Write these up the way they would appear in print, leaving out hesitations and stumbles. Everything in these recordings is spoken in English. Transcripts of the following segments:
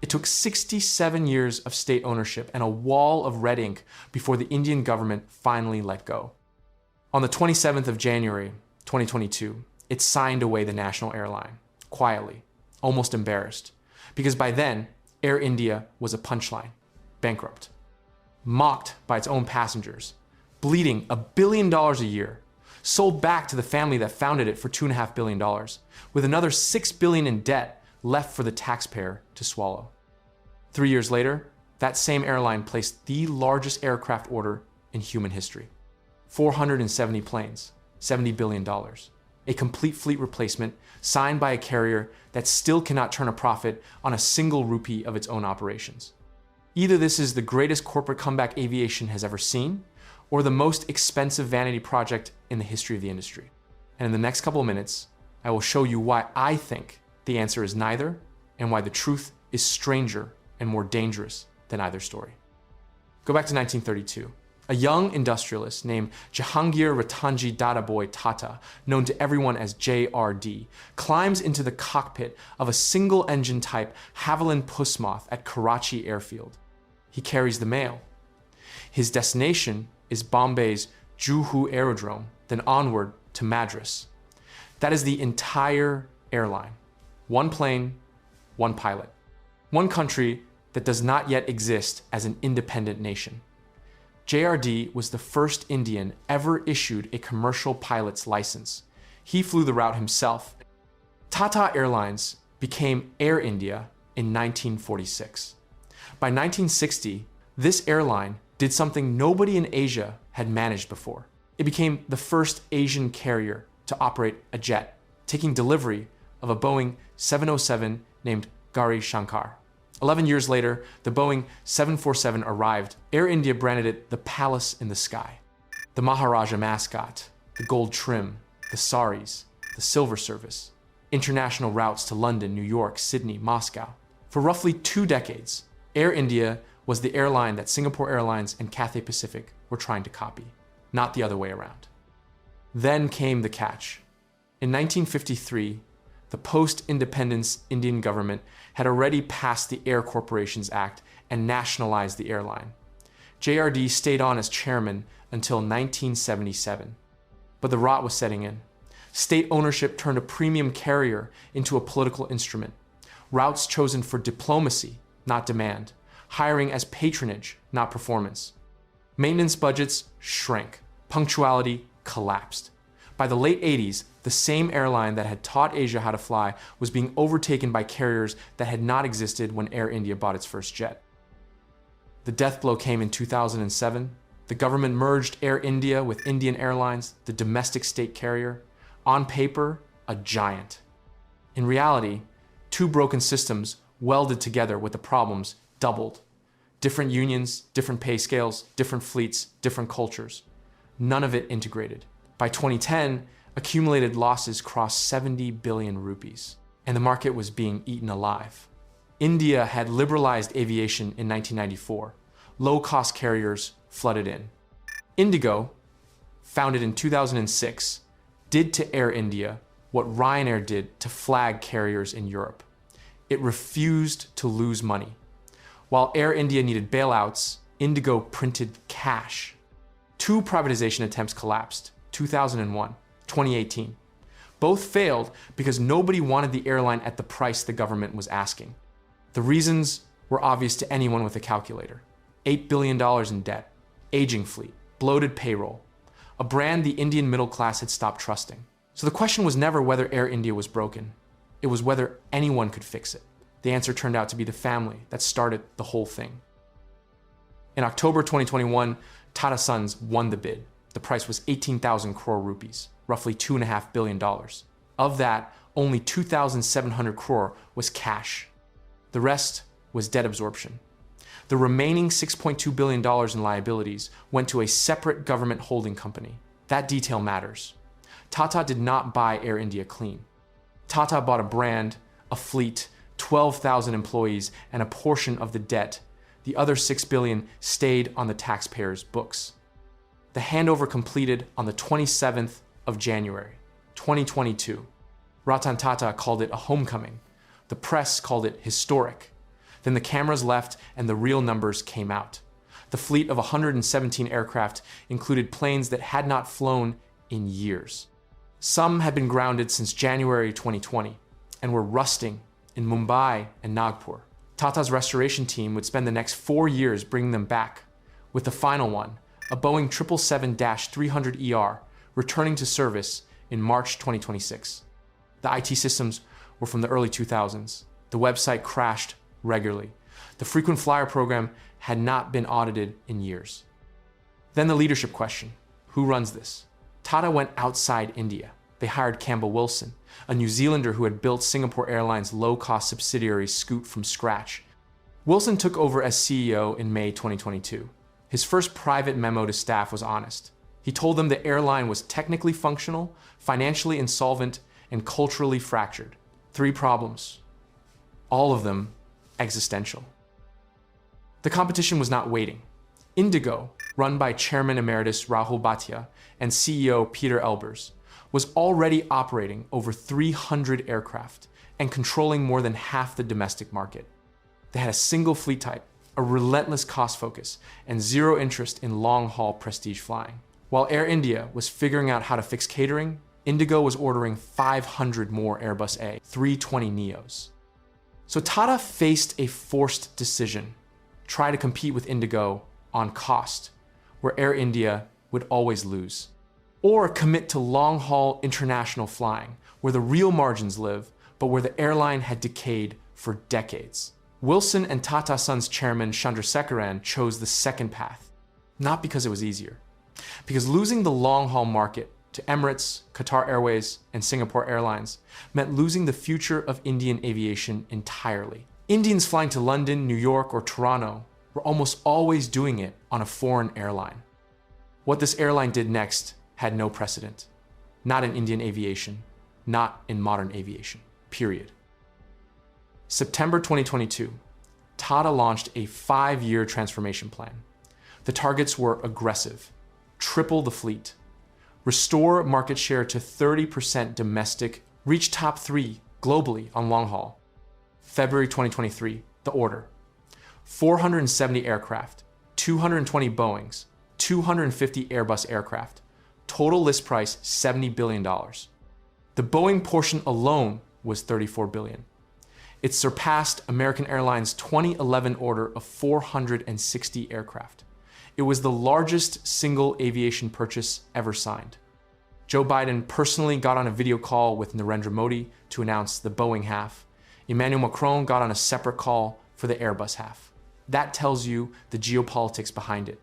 It took 67 years of state ownership and a wall of red ink before the Indian government finally let go. On the 27th of January, 2022, it signed away the national airline, quietly, almost embarrassed, because by then, Air India was a punchline, bankrupt, mocked by its own passengers, bleeding $1 billion a year, sold back to the family that founded it for $2.5 billion, with another $6 billion in debt left for the taxpayer to swallow. 3 years later, that same airline placed the largest aircraft order in human history. 470 planes, $70 billion. A complete fleet replacement signed by a carrier that still cannot turn a profit on a single rupee of its own operations. Either this is the greatest corporate comeback aviation has ever seen, or the most expensive vanity project in the history of the industry. And in the next couple of minutes, I will show you why I think the answer is neither, and why the truth is stranger and more dangerous than either story. Go back to 1932. A young industrialist named Jahangir Ratanji Dadabhai Tata, known to everyone as JRD, climbs into the cockpit of a single-engine type Havilland Pussmoth at Karachi Airfield. He carries the mail. His destination is Bombay's Juhu Aerodrome, then onward to Madras. That is the entire airline. One plane, one pilot. One country that does not yet exist as an independent nation. JRD was the first Indian ever issued a commercial pilot's license. He flew the route himself. Tata Airlines became Air India in 1946. By 1960, this airline did something nobody in Asia had managed before. It became the first Asian carrier to operate a jet, taking delivery of a Boeing 707 named Gauri Shankar. 11 years later, the Boeing 747 arrived. Air India branded it the Palace in the Sky. The Maharaja mascot, the gold trim, the saris, the silver service, international routes to London, New York, Sydney, Moscow. For roughly 2 decades, Air India was the airline that Singapore Airlines and Cathay Pacific were trying to copy, not the other way around. Then came the catch. In 1953, the post-independence Indian government had already passed the Air Corporations Act and nationalized the airline. JRD stayed on as chairman until 1977. But the rot was setting in. State ownership turned a premium carrier into a political instrument. Routes chosen for diplomacy, not demand. Hiring as patronage, not performance. Maintenance budgets shrank. Punctuality collapsed. By the late 80s, the same airline that had taught Asia how to fly was being overtaken by carriers that had not existed when Air India bought its first jet. The death blow came in 2007. The government merged Air India with Indian Airlines, the domestic state carrier. On paper, a giant. In reality, 2 broken systems welded together with the problems doubled. Different unions, different pay scales, different fleets, different cultures. None of it integrated. By 2010, accumulated losses crossed 70 billion rupees, and the market was being eaten alive. India had liberalized aviation in 1994. Low-cost carriers flooded in. Indigo, founded in 2006, did to Air India what Ryanair did to flag carriers in Europe. It refused to lose money. While Air India needed bailouts, Indigo printed cash. 2 privatization attempts collapsed, 2001, 2018. Both failed because nobody wanted the airline at the price the government was asking. The reasons were obvious to anyone with a calculator. $8 billion in debt, aging fleet, bloated payroll, a brand the Indian middle class had stopped trusting. So the question was never whether Air India was broken. It was whether anyone could fix it. The answer turned out to be the family that started the whole thing. In October 2021, Tata Sons won the bid. The price was 18,000 crore rupees, roughly $2.5 billion. Of that, only 2,700 crore was cash. The rest was debt absorption. The remaining $6.2 billion in liabilities went to a separate government holding company. That detail matters. Tata did not buy Air India clean. Tata bought a brand, a fleet, 12,000 employees, and a portion of the debt. The other $6 billion stayed on the taxpayers' books. The handover completed on the 27th of January, 2022. Ratan Tata called it a homecoming. The press called it historic. Then the cameras left and the real numbers came out. The fleet of 117 aircraft included planes that had not flown in years. Some had been grounded since January 2020 and were rusting in Mumbai and Nagpur. Tata's restoration team would spend the next 4 years bringing them back, with the final one, a Boeing 777-300ER, returning to service in March 2026. The IT systems were from the early 2000s. The website crashed regularly. The frequent flyer program had not been audited in years. Then the leadership question: who runs this? Tata went outside India. They hired Campbell Wilson, a New Zealander who had built Singapore Airlines' low-cost subsidiary Scoot from scratch. Wilson took over as CEO in May 2022. His first private memo to staff was honest. He told them the airline was technically functional, financially insolvent, and culturally fractured. 3 problems, all of them existential. The competition was not waiting. Indigo, run by Chairman Emeritus Rahul Bhatia and CEO Peter Elbers, was already operating over 300 aircraft and controlling more than half the domestic market. They had a single fleet type, a relentless cost focus, and zero interest in long-haul prestige flying. While Air India was figuring out how to fix catering, Indigo was ordering 500 more Airbus A320neos. So Tata faced a forced decision: try to compete with Indigo on cost, where Air India would always lose, or commit to long-haul international flying, where the real margins live, but where the airline had decayed for decades. Wilson and Tata Sons chairman Chandrasekaran chose the second path, not because it was easier, because losing the long-haul market to Emirates, Qatar Airways, and Singapore Airlines meant losing the future of Indian aviation entirely. Indians flying to London, New York, or Toronto were almost always doing it on a foreign airline. What this airline did next had no precedent. Not in Indian aviation, not in modern aviation, period. September 2022, Tata launched a 5-year transformation plan. The targets were aggressive: triple the fleet, restore market share to 30% domestic, reach top 3 globally on long haul. February 2023, the order: 470 aircraft, 220 Boeings, 250 Airbus aircraft, total list price $70 billion. The Boeing portion alone was $34 billion. It surpassed American Airlines' 2011 order of 460 aircraft. It was the largest single aviation purchase ever signed. Joe Biden personally got on a video call with Narendra Modi to announce the Boeing half. Emmanuel Macron got on a separate call for the Airbus half. That tells you the geopolitics behind it.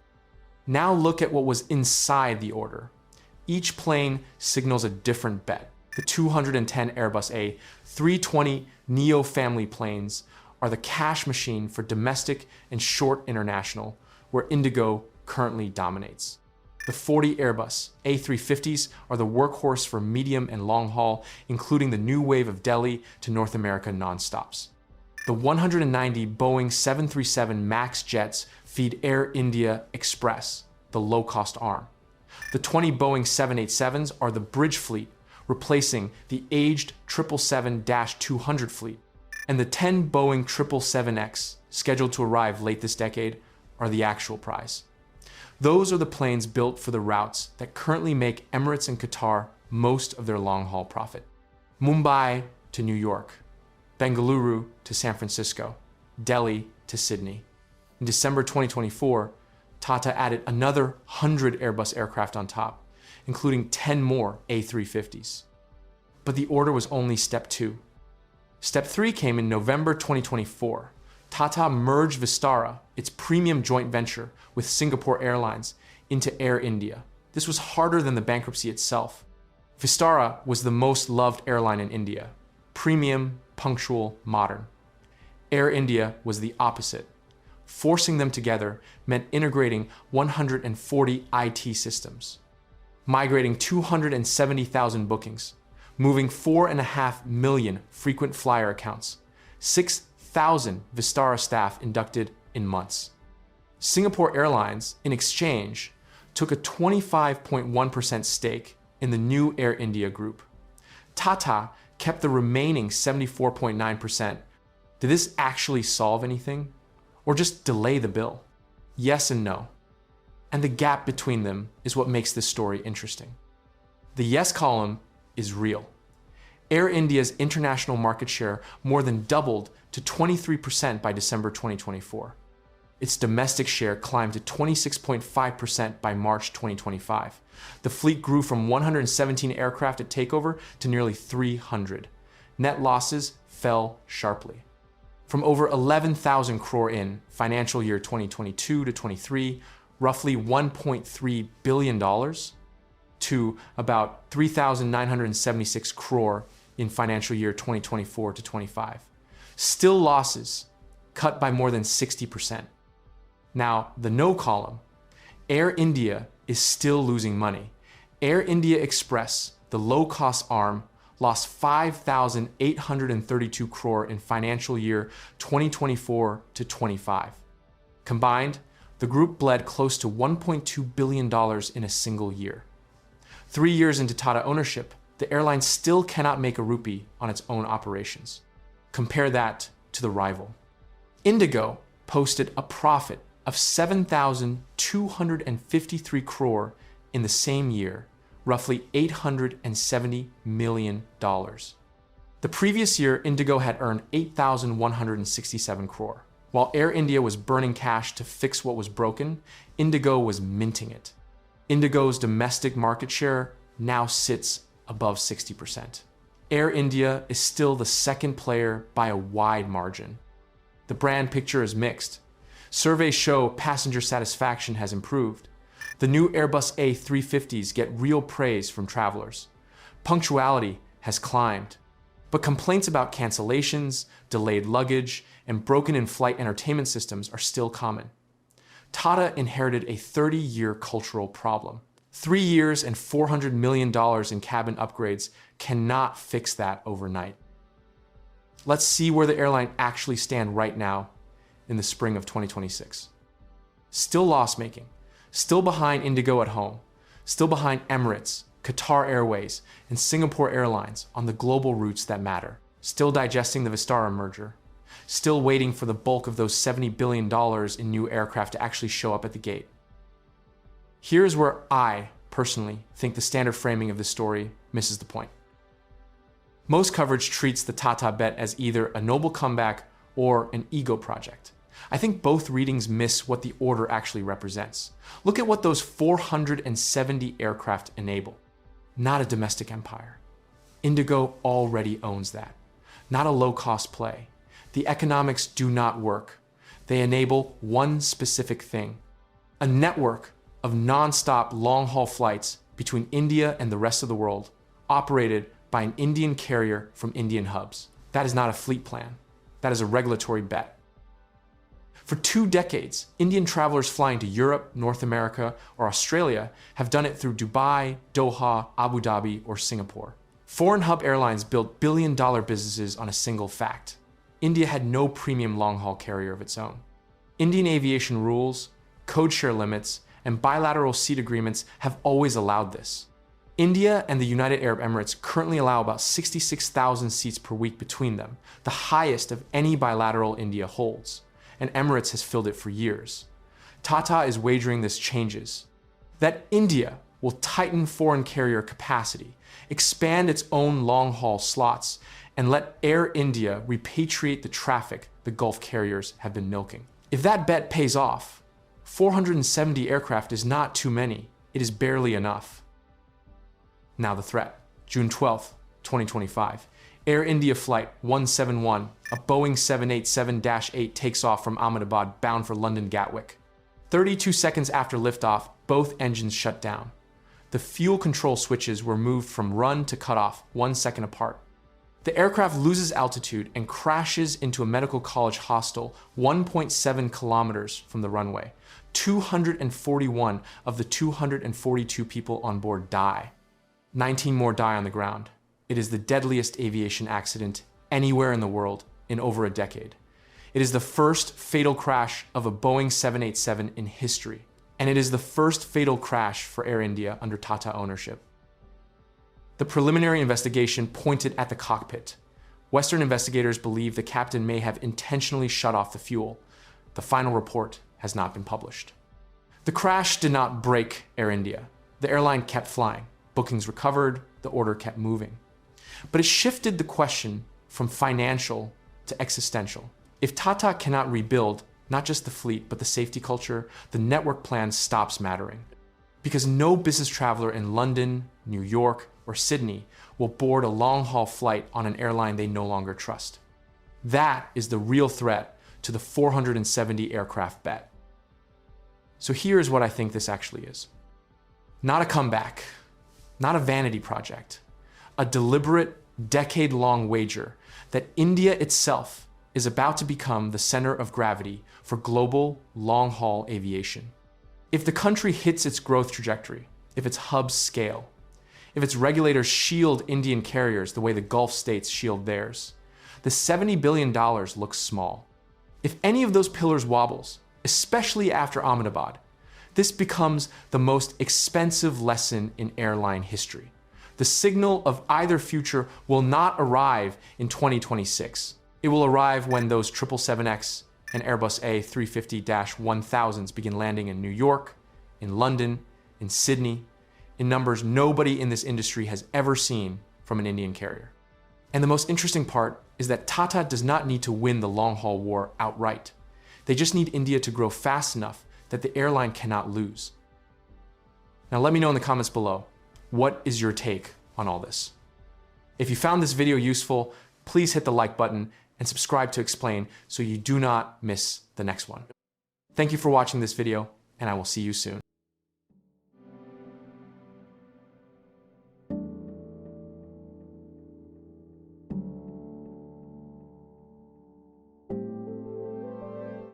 Now look at what was inside the order. Each plane signals a different bet. The 210 Airbus A320neo family planes are the cash machine for domestic and short international, where Indigo currently dominates. The 40 Airbus A350s are the workhorse for medium and long haul, including the new wave of Delhi to North America nonstops. The 190 Boeing 737 MAX jets feed Air India Express, the low-cost arm. The 20 Boeing 787s are the bridge fleet, replacing the aged 777-200 fleet. And the 10 Boeing 777X, scheduled to arrive late this decade, are the actual prize. Those are the planes built for the routes that currently make Emirates and Qatar most of their long-haul profit. Mumbai to New York, Bengaluru to San Francisco, Delhi to Sydney. In December 2024, Tata added another 100 Airbus aircraft on top, including 10 more A350s. But the order was only step 2. Step 3 came in November 2024. Tata merged Vistara, its premium joint venture with Singapore Airlines, into Air India. This was harder than the bankruptcy itself. Vistara was the most loved airline in India: premium, punctual, modern. Air India was the opposite. Forcing them together meant integrating 140 IT systems, migrating 270,000 bookings, moving 4.5 million frequent flyer accounts, 6,000 Vistara staff inducted in months. Singapore Airlines, in exchange, took a 25.1% stake in the new Air India group. Tata kept the remaining 74.9%, Did this actually solve anything? Or just delay the bill? Yes and no. And the gap between them is what makes this story interesting. The yes column is real. Air India's international market share more than doubled to 23% by December 2024. Its domestic share climbed to 26.5% by March 2025. The fleet grew from 117 aircraft at takeover to nearly 300. Net losses fell sharply. From over 11,000 crore in financial year 2022 to 23, roughly $1.3 billion, to about 3,976 crore in financial year 2024 to 25. Still losses, cut by more than 60%. Now, the no column, Air India is still losing money. Air India Express, the low-cost arm, lost 5,832 crore in financial year 2024 to 25. Combined, the group bled close to $1.2 billion in a single year. 3 years into Tata ownership, the airline still cannot make a rupee on its own operations. Compare that to the rival. Indigo posted a profit of 7,253 crore in the same year, roughly $870 million. The previous year, Indigo had earned 8,167 crore. While Air India was burning cash to fix what was broken, Indigo was minting it. Indigo's domestic market share now sits above 60%. Air India is still the second player by a wide margin. The brand picture is mixed. Surveys show passenger satisfaction has improved. The new Airbus A350s get real praise from travelers. Punctuality has climbed. But complaints about cancellations, delayed luggage, and broken in-flight entertainment systems are still common. Tata inherited a 30-year cultural problem. 3 years and $400 million in cabin upgrades cannot fix that overnight. Let's see where the airline actually stands right now in the spring of 2026. Still loss-making, still behind Indigo at home, still behind Emirates, Qatar Airways, and Singapore Airlines on the global routes that matter. Still digesting the Vistara merger. Still waiting for the bulk of those $70 billion in new aircraft to actually show up at the gate. Here's where I, personally, think the standard framing of this story misses the point. Most coverage treats the Tata bet as either a noble comeback or an ego project. I think both readings miss what the order actually represents. Look at what those 470 aircraft enable. Not a domestic empire. Indigo already owns that. Not a low-cost play. The economics do not work. They enable one specific thing: a network of non-stop long-haul flights between India and the rest of the world, operated by an Indian carrier from Indian hubs. That is not a fleet plan. That is a regulatory bet. For 2 decades, Indian travelers flying to Europe, North America, or Australia have done it through Dubai, Doha, Abu Dhabi, or Singapore. Foreign hub airlines built billion-dollar businesses on a single fact: India had no premium long-haul carrier of its own. Indian aviation rules, code share limits, and bilateral seat agreements have always allowed this. India and the United Arab Emirates currently allow about 66,000 seats per week between them, the highest of any bilateral India holds, and Emirates has filled it for years. Tata is wagering this changes, that India will tighten foreign carrier capacity, expand its own long-haul slots, and let Air India repatriate the traffic the Gulf carriers have been milking. If that bet pays off, 470 aircraft is not too many. It is barely enough. Now the threat. June 12th, 2025. Air India Flight 171, a Boeing 787-8 takes off from Ahmedabad bound for London Gatwick. 32 seconds after liftoff, both engines shut down. The fuel control switches were moved from run to cutoff 1 second apart. The aircraft loses altitude and crashes into a medical college hostel 1.7 kilometers from the runway. 241 of the 242 people on board die. 19 more die on the ground. It is the deadliest aviation accident anywhere in the world in over a decade. It is the first fatal crash of a Boeing 787 in history, and it is the first fatal crash for Air India under Tata ownership. The preliminary investigation pointed at the cockpit. Western investigators believe the captain may have intentionally shut off the fuel. The final report has not been published. The crash did not break Air India. The airline kept flying. Bookings recovered, the order kept moving. But it shifted the question from financial to existential. If Tata cannot rebuild not just the fleet, but the safety culture, the network plan stops mattering. Because no business traveler in London, New York, or Sydney will board a long-haul flight on an airline they no longer trust. That is the real threat to the 470 aircraft bet. So here's what I think this actually is. Not a comeback, not a vanity project, a deliberate, decade-long wager that India itself is about to become the center of gravity for global long-haul aviation. If the country hits its growth trajectory, if its hubs scale, if its regulators shield Indian carriers the way the Gulf states shield theirs, the $70 billion looks small. If any of those pillars wobbles, especially after Ahmedabad, this becomes the most expensive lesson in airline history. The signal of either future will not arrive in 2026. It will arrive when those 777X and Airbus A350-1000s begin landing in New York, in London, in Sydney, in numbers nobody in this industry has ever seen from an Indian carrier. And the most interesting part is that Tata does not need to win the long-haul war outright. They just need India to grow fast enough that the airline cannot lose. Now let me know in the comments below, what is your take on all this? If you found this video useful, please hit the like button and subscribe to Explain so you do not miss the next one. Thank you for watching this video, and I will see you soon.